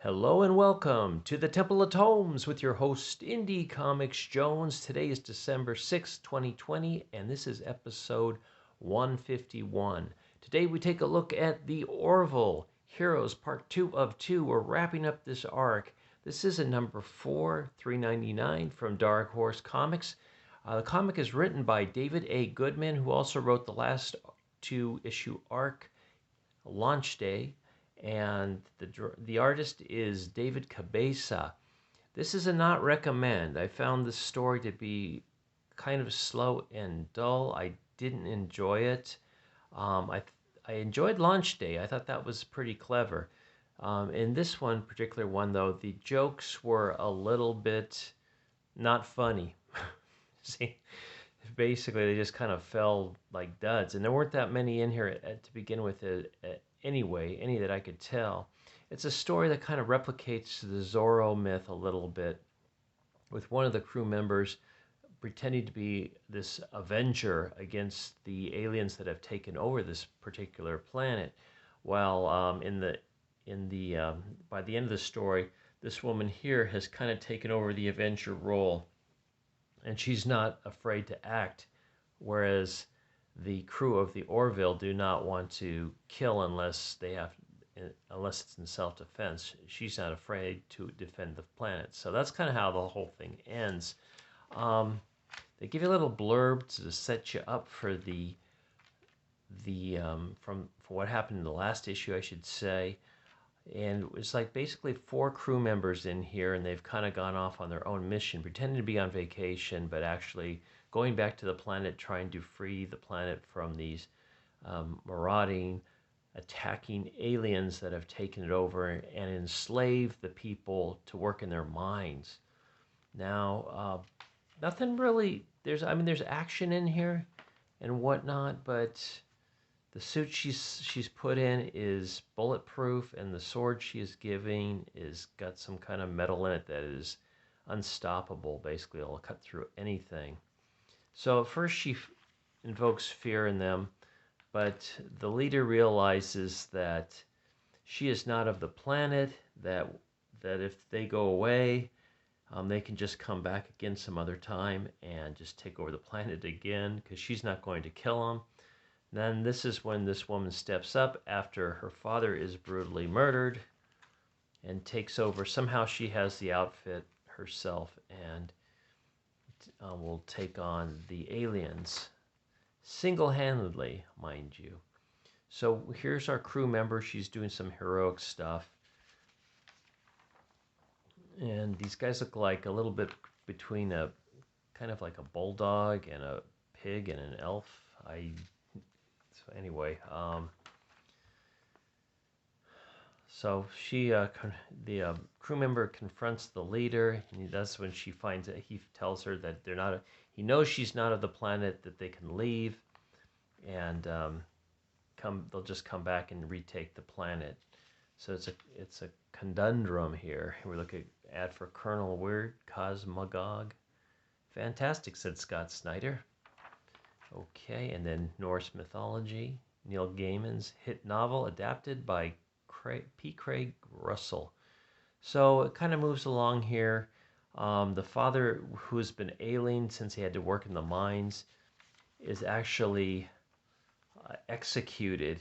Hello and welcome to the Temple of Tomes with your host, Indie Comics Jones. Today is December 6th, 2020, and this is episode 151. Today we take a look at the Orville Heroes Part 2 of 2. We're wrapping up this arc. This is a number 4, $3.99 from Dark Horse Comics. The comic is written by David A. Goodman, who also wrote the last two-issue arc, Launch Day, and the artist is David Cabeza. This is a not recommend. I found this story to be kind of slow and dull. I didn't enjoy it. I enjoyed Launch Day. I thought that was pretty clever. In this one particular one, though, the jokes were a little bit not funny. See, basically they just kind of fell like duds, and there weren't that many in here to begin with. Anyway, any that I could tell. It's a story that kind of replicates the Zorro myth a little bit, with one of the crew members pretending to be this avenger against the aliens that have taken over this particular planet. While by the end of the story, this woman here has kind of taken over the avenger role, and she's not afraid to act, whereas the crew of the Orville do not want to kill unless it's in self-defense. She's not afraid to defend the planet. So that's kind of how the whole thing ends. They give you a little blurb to set you up for for what happened in the last issue, I should say. And it's like basically 4 crew members in here, and they've kind of gone off on their own mission, pretending to be on vacation, but actually going back to the planet, trying to free the planet from these marauding, attacking aliens that have taken it over and enslave the people to work in their mines. Now, nothing really. There's action in here and whatnot, but the suit she's put in is bulletproof, and the sword she is giving is got some kind of metal in it that is unstoppable. Basically, it'll cut through anything. So at first she invokes fear in them, but the leader realizes that she is not of the planet, that if they go away, they can just come back again some other time and just take over the planet again, because she's not going to kill them. Then this is when this woman steps up after her father is brutally murdered and takes over. Somehow she has the outfit herself and will take on the aliens single-handedly, mind you. So here's our crew member. She's doing some heroic stuff. And these guys look like a little bit between a kind of like a bulldog and a pig and an elf. Anyway, so the crew member confronts the leader, and that's when she finds that he tells her that he knows she's not of the planet, that they can leave, and they'll just come back and retake the planet. So it's a conundrum here. We look at ad for Colonel Weird Cosmogog. Fantastic, said Scott Snyder. Okay, and then Norse mythology, Neil Gaiman's hit novel adapted by P. Craig Russell. So it kind of moves along here. The father, who's been ailing since he had to work in the mines, is actually executed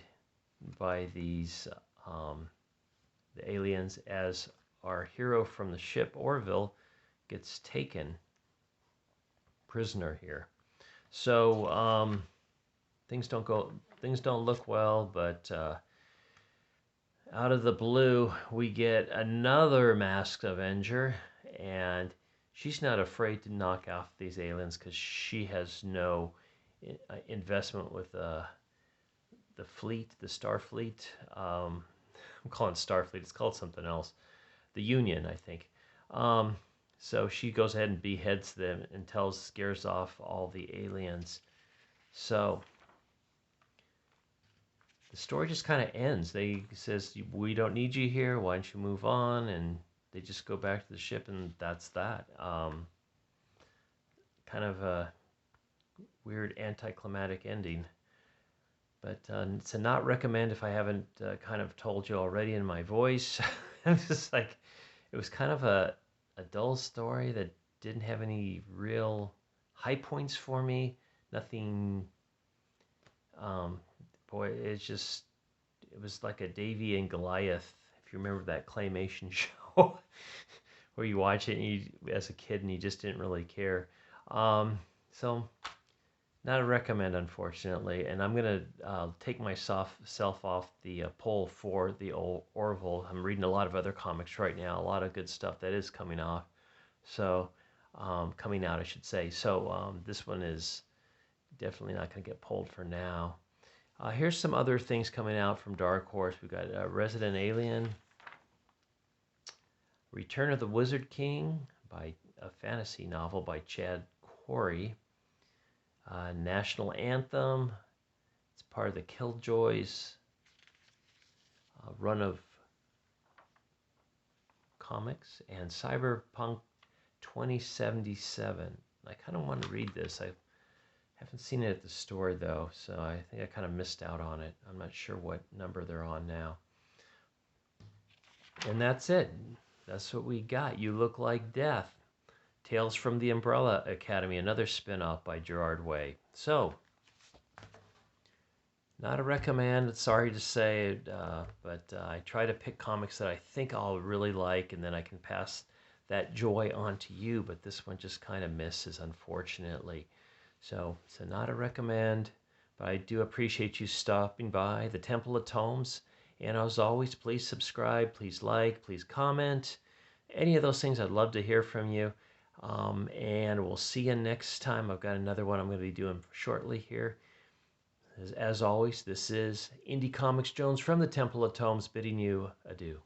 by these the aliens, as our hero from the ship Orville gets taken prisoner here. So things don't look well, but out of the blue we get another masked Avenger, and she's not afraid to knock off these aliens because she has no investment with the fleet, the Starfleet. I'm calling it Starfleet. It's called something else. The Union, I think. So she goes ahead and beheads them and scares off all the aliens. So the story just kind of ends. Says, we don't need you here. Why don't you move on? And they just go back to the ship, and that's that. Kind of a weird anticlimactic ending. But it's a not recommend if I haven't kind of told you already in my voice. I'm just like, it was kind of a dull story that didn't have any real high points for me. Nothing. Um, boy, it was like a Davy and Goliath. If you remember that claymation show, where you watch it and as a kid and you just didn't really care. So not a recommend, unfortunately. And I'm gonna take myself off the poll for the old Orville. I'm reading a lot of other comics right now. A lot of good stuff that is coming off. So coming out, I should say. So this one is definitely not going to get pulled for now. Here's some other things coming out from Dark Horse. We've got Resident Alien, Return of the Wizard King, by a fantasy novel by Chad Quarry. National Anthem. It's part of the Killjoys run of comics, and Cyberpunk 2077. I kind of want to read this. I haven't seen it at the store though, so I think I kind of missed out on it. I'm not sure what number they're on now. And that's it. That's what we got. You Look Like Death. Tales from the Umbrella Academy, another spin-off by Gerard Way. So, not a recommend, sorry to say, but I try to pick comics that I think I'll really like, and then I can pass that joy on to you, but this one just kind of misses, unfortunately. So not a recommend, but I do appreciate you stopping by the Temple of Tomes. And as always, please subscribe, please like, please comment. Any of those things, I'd love to hear from you. And we'll see you next time. I've got another one I'm going to be doing shortly here. As always, this is Indie Comics Jones from the Temple of Tomes bidding you adieu.